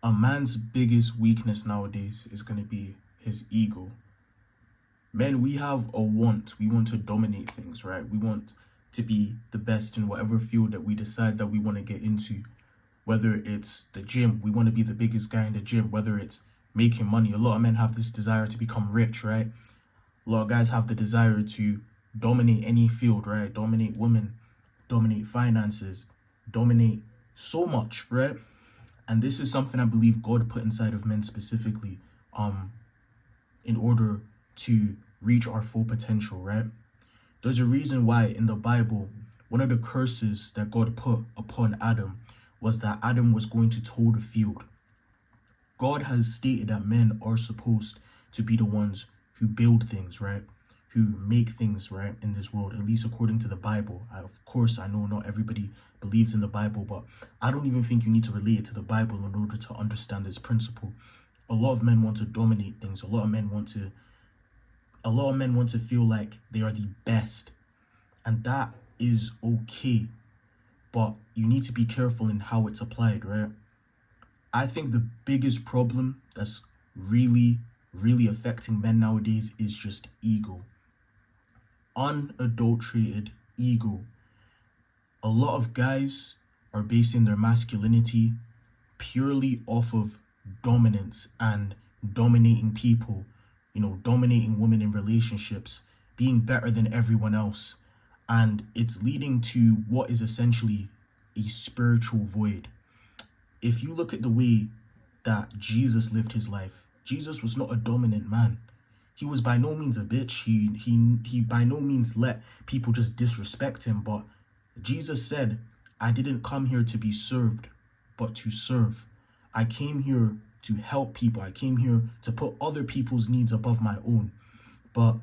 A man's biggest weakness nowadays is going to be his ego. Men, we have a want. We want to dominate things, right? We want to be the best in whatever field that we decide that we want to get into. Whether it's the gym, we want to be the biggest guy in the gym. Whether it's making money, a lot of men have this desire to become rich, right? A lot of guys have the desire to dominate any field, right? Dominate women, dominate finances, dominate so much, right? And this is something I believe God put inside of men specifically, in order to reach our full potential, right? There's a reason why in the Bible, one of the curses that God put upon Adam was that Adam was going to till the field. God has stated that men are supposed to be the ones who build things, right? Who make things, right, in this world, at least according to the Bible. Of course, I know not everybody believes in the Bible, but I don't even think you need to relate it to the Bible in order to understand this principle. A lot of men want to dominate things. A lot of men want to feel like they are the best. And that is okay. But you need to be careful in how it's applied, right? I think the biggest problem that's really affecting men nowadays is just ego. Unadulterated ego. A lot of guys are basing their masculinity purely off of dominance and dominating people, dominating women in relationships, being better than everyone else. And it's leading to what is essentially a spiritual void. If you look at the way that Jesus lived his life, Jesus was not a dominant man. He was by no means a bitch. He by no means let people just disrespect him. But Jesus said, I didn't come here to be served, but to serve. I came here to help people. I came here to put other people's needs above my own. But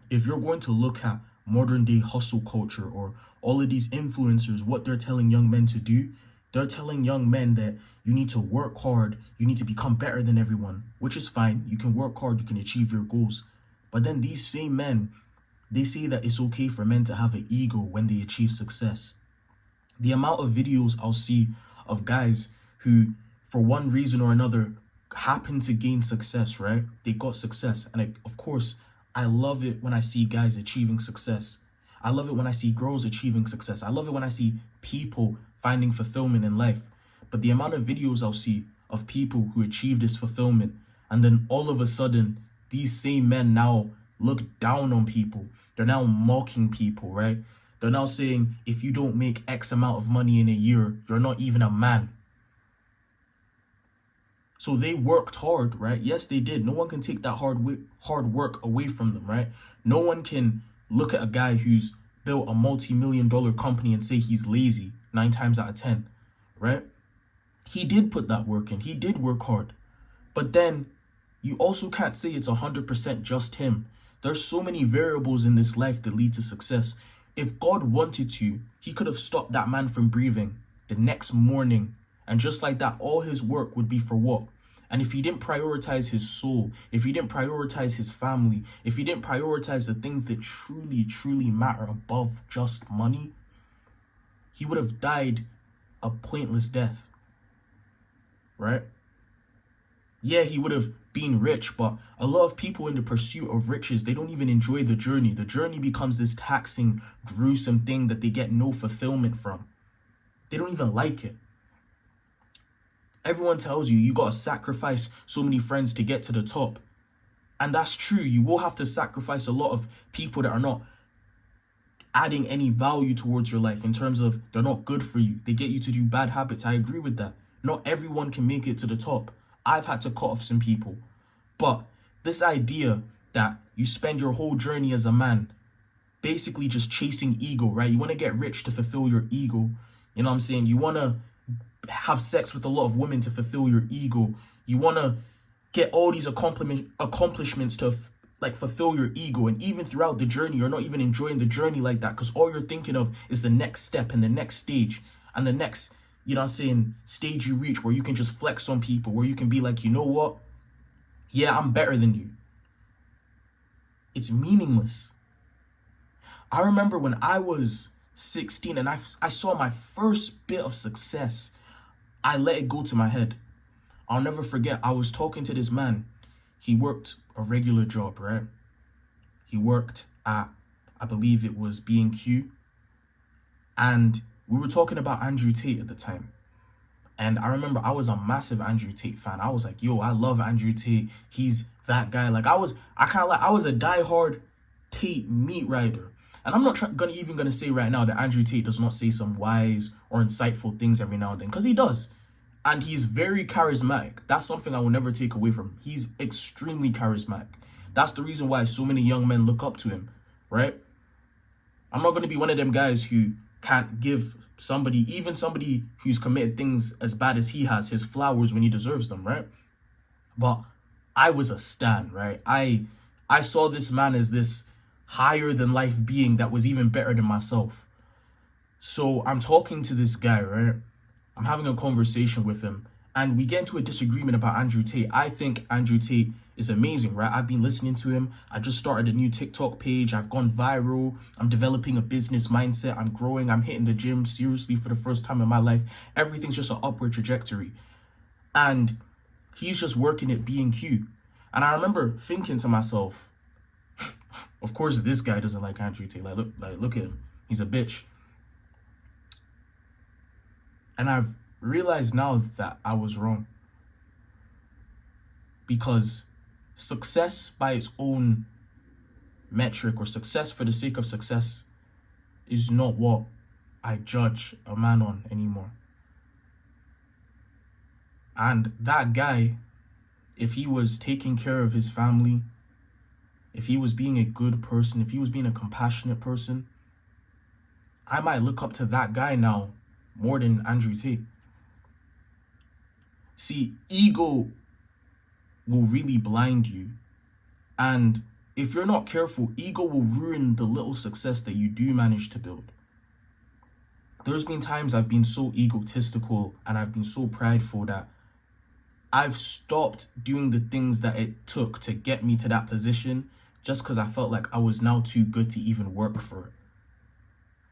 if you're going to look at modern day hustle culture or all of these influencers, what they're telling young men to do, they're telling young men that you need to work hard, you need to become better than everyone, which is fine. You can work hard, you can achieve your goals. But then these same men, they say that it's okay for men to have an ego when they achieve success. The amount of videos I'll see of guys who, for one reason or another, happen to gain success, right? They got success. And of course, I love it when I see guys achieving success. I love it when I see girls achieving success. I love it when I see people finding fulfillment in life. But the amount of videos I'll see of people who achieve this fulfillment, and then all of a sudden, these same men now look down on people. They're now mocking people, right? They're now saying, if you don't make X amount of money in a year, you're not even a man. So they worked hard, right? Yes, they did. No one can take that hard work away from them, right? No one can look at a guy who's built a multi-million-dollar company and say he's lazy 9 times out of 10, right? He did put that work in. He did work hard. But then you also can't say it's 100% just him. There's so many variables in this life that lead to success. If God wanted to, he could have stopped that man from breathing the next morning. And just like that, all his work would be for what? And if he didn't prioritize his soul, if he didn't prioritize his family, if he didn't prioritize the things that truly matter above just money, he would have died a pointless death, right? Yeah, he would have been rich, but a lot of people in the pursuit of riches, they don't even enjoy the journey. The journey becomes this taxing, gruesome thing that they get no fulfillment from. They don't even like it. Everyone tells you got to sacrifice so many friends to get to the top. And that's true. You will have to sacrifice a lot of people that are not adding any value towards your life in terms of they're not good for you. They get you to do bad habits. I agree with that. Not everyone can make it to the top. I've had to cut off some people. But this idea that you spend your whole journey as a man basically just chasing ego, right? You want to get rich to fulfill your ego. You know what I'm saying? You want to have sex with a lot of women to fulfill your ego. You want to get all these accomplishments to fulfill your ego. And even throughout the journey, you're not even enjoying the journey like that, because all you're thinking of is the next step and the next stage and the next, stage you reach where you can just flex on people, where you can be like, you know what? Yeah, I'm better than you. It's meaningless. I remember when I was 16 and I saw my first bit of success, I let it go to my head. I'll never forget, I was talking to this man. He worked a regular job, right? He worked at, I believe it was B&Q. And we were talking about Andrew Tate at the time. And I remember I was a massive Andrew Tate fan. I was like, yo, I love Andrew Tate. He's that guy. Like I was a diehard Tate meat rider. And I'm not even gonna say right now that Andrew Tate does not say some wise or insightful things every now and then, because he does. And he's very charismatic. That's something I will never take away from him. He's extremely charismatic. That's the reason why so many young men look up to him, right? I'm not gonna be one of them guys who can't give even somebody who's committed things as bad as he has, his flowers when he deserves them, right? But I was a stan, right? I saw this man as this higher than life being that was even better than myself. So I'm talking to this guy, right? I'm having a conversation with him, and we get into a disagreement about Andrew Tate. I think Andrew Tate is amazing, right? I've been listening to him. I just started a new TikTok page. I've gone viral. I'm developing a business mindset. I'm growing. I'm hitting the gym seriously for the first time in my life. Everything's just an upward trajectory. And he's just working at B&Q. And I remember thinking to myself, of course, this guy doesn't like Andrew Tate. Look at him. He's a bitch. And I've realized now that I was wrong. Because success by its own metric, or success for the sake of success, is not what I judge a man on anymore. And that guy, if he was taking care of his family, if he was being a good person, if he was being a compassionate person, I might look up to that guy now more than Andrew Tate. See, ego will really blind you. And if you're not careful, ego will ruin the little success that you do manage to build. There's been times I've been so egotistical and I've been so prideful that I've stopped doing the things that it took to get me to that position just because I felt like I was now too good to even work for it.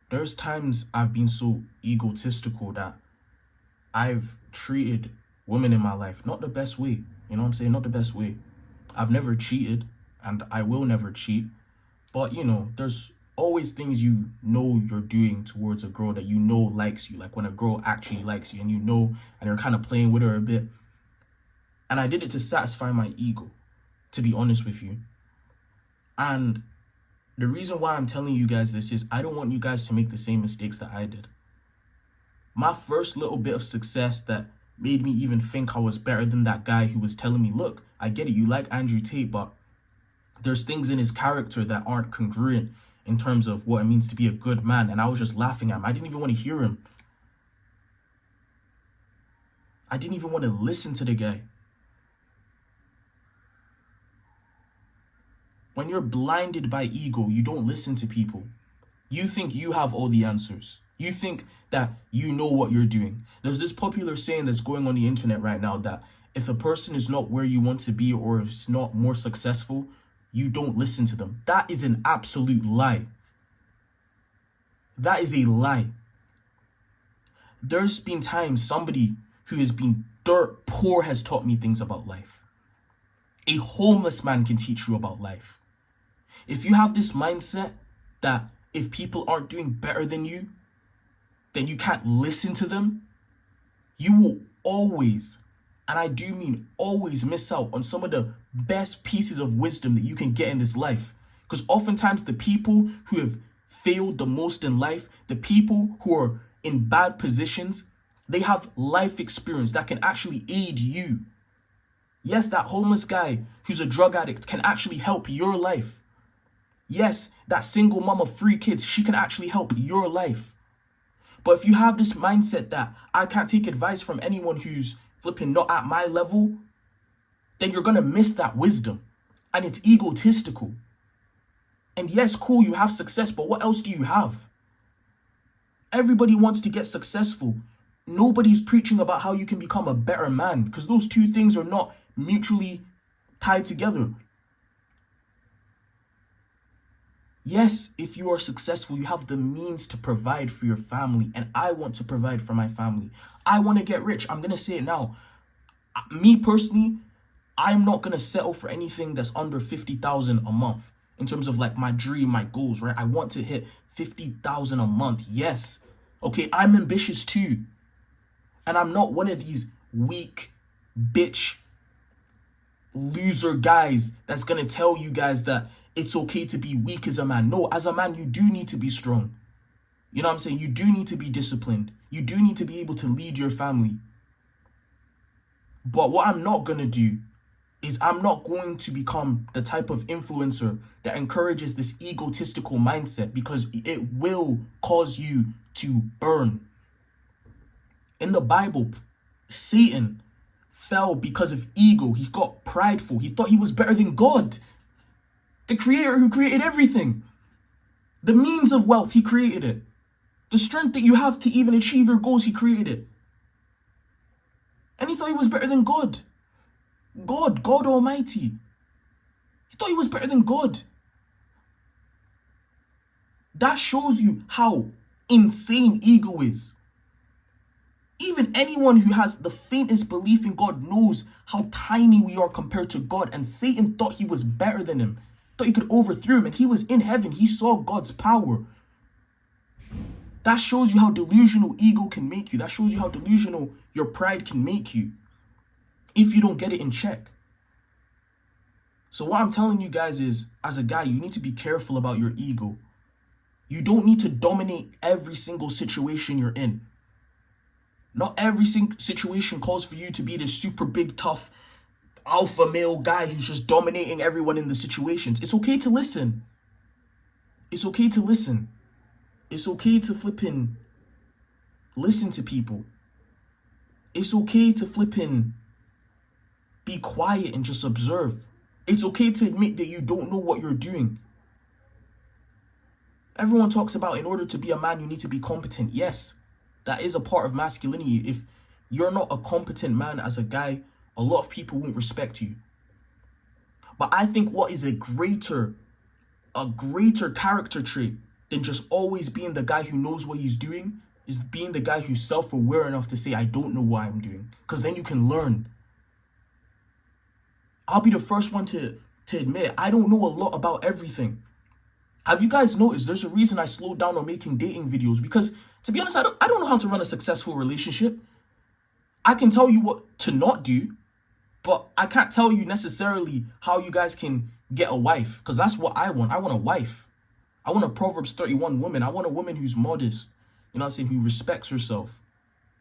There's times I've been so egotistical that I've treated women in my life not the best way. You know what I'm saying? Not the best way. I've never cheated, and I will never cheat. But, there's always things you're doing towards a girl that likes you. Like when a girl actually likes you and and you're kind of playing with her a bit. And I did it to satisfy my ego, to be honest with you. And the reason why I'm telling you guys this is I don't want you guys to make the same mistakes that I did. My first little bit of success that made me even think I was better than that guy who was telling me, look, I get it, you like Andrew Tate, but there's things in his character that aren't congruent in terms of what it means to be a good man. And I was just laughing at him. I didn't even want to hear him. I didn't even want to listen to the guy. When you're blinded by ego, you don't listen to people. You think you have all the answers. You think that you know what you're doing. There's this popular saying that's going on the internet right now that if a person is not where you want to be or is not more successful, you don't listen to them. That is an absolute lie. That is a lie. There's been times somebody who has been dirt poor has taught me things about life. A homeless man can teach you about life. If you have this mindset that if people aren't doing better than you, then you can't listen to them, you will always, and I do mean always, miss out on some of the best pieces of wisdom that you can get in this life. Because oftentimes the people who have failed the most in life, the people who are in bad positions, they have life experience that can actually aid you. Yes, that homeless guy who's a drug addict can actually help your life. Yes, that single mom of 3 kids, she can actually help your life. But if you have this mindset that I can't take advice from anyone who's flipping not at my level, then you're going to miss that wisdom. And it's egotistical. And yes, cool, you have success, but what else do you have? Everybody wants to get successful. Nobody's preaching about how you can become a better man, because those two things are not mutually tied together. Yes, if you are successful, you have the means to provide for your family, and I want to provide for my family. I want to get rich. I'm going to say it now. Me personally, I'm not gonna settle for anything that's under 50,000 a month in terms of like my dream, my goals, right? I want to hit 50,000 a month. Yes. Okay, I'm ambitious too. And I'm not one of these weak bitch loser guys that's gonna tell you guys that it's okay to be weak as a man. No, as a man, you do need to be strong. You know what I'm saying? You do need to be disciplined. You do need to be able to lead your family. But what I'm not gonna do is I'm not going to become the type of influencer that encourages this egotistical mindset, because it will cause you to burn. In the Bible, Satan fell because of ego. He got prideful. He thought he was better than God, the creator who created everything. The means of wealth, he created it. The strength that you have to even achieve your goals, he created it. And he thought he was better than God. God Almighty. He thought he was better than God. That shows you how insane ego is. Even anyone who has the faintest belief in God knows how tiny we are compared to God. And Satan thought he was better than him, thought he could overthrow him, and he was in heaven. He saw God's power. That shows you how delusional ego can make you. That shows you how delusional your pride can make you if you don't get it in check. So what I'm telling you guys is, as a guy, you need to be careful about your ego. You don't need to dominate every single situation you're in. Not every single situation calls for you to be this super big, tough, alpha male guy who's just dominating everyone in the situations. It's okay to listen. It's okay to listen. It's okay to flipping listen to people. It's okay to flipping be quiet and just observe. It's okay to admit that you don't know what you're doing. Everyone talks about in order to be a man, you need to be competent. Yes, that is a part of masculinity. If you're not a competent man as a guy, a lot of people won't respect you. But I think what is a greater character trait than just always being the guy who knows what he's doing is being the guy who's self-aware enough to say, I don't know what I'm doing. Because then you can learn. I'll be the first one to admit I don't know a lot about everything. Have you guys noticed there's a reason I slowed down on making dating videos? Because to be honest, I don't know how to run a successful relationship. I can tell you what to not do, but I can't tell you necessarily how you guys can get a wife, because that's what I want. I want a wife. I want a Proverbs 31 woman. I want a woman who's modest, you know what I'm saying, who respects herself.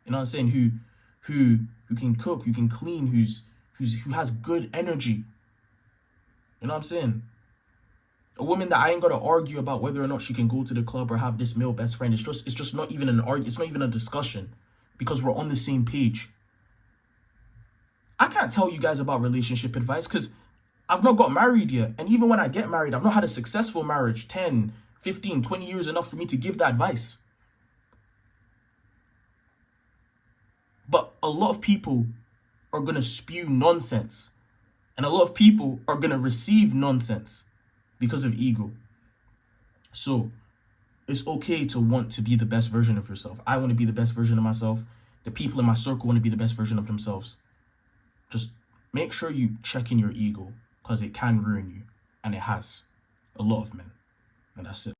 You know what I'm saying, who can cook, who can clean, who has good energy. You know what I'm saying? A woman that I ain't gotta argue about whether or not she can go to the club or have this male best friend. It's just not even an argument. It's not even a discussion, because we're on the same page. I can't tell you guys about relationship advice because I've not got married yet. And even when I get married, I've not had a successful marriage. 10, 15, 20 years enough for me to give that advice. But a lot of people are going to spew nonsense. And a lot of people are going to receive nonsense because of ego. So it's okay to want to be the best version of yourself. I want to be the best version of myself. The people in my circle want to be the best version of themselves. Just make sure you check in your ego, because it can ruin you. And it has. A lot of men. And that's it.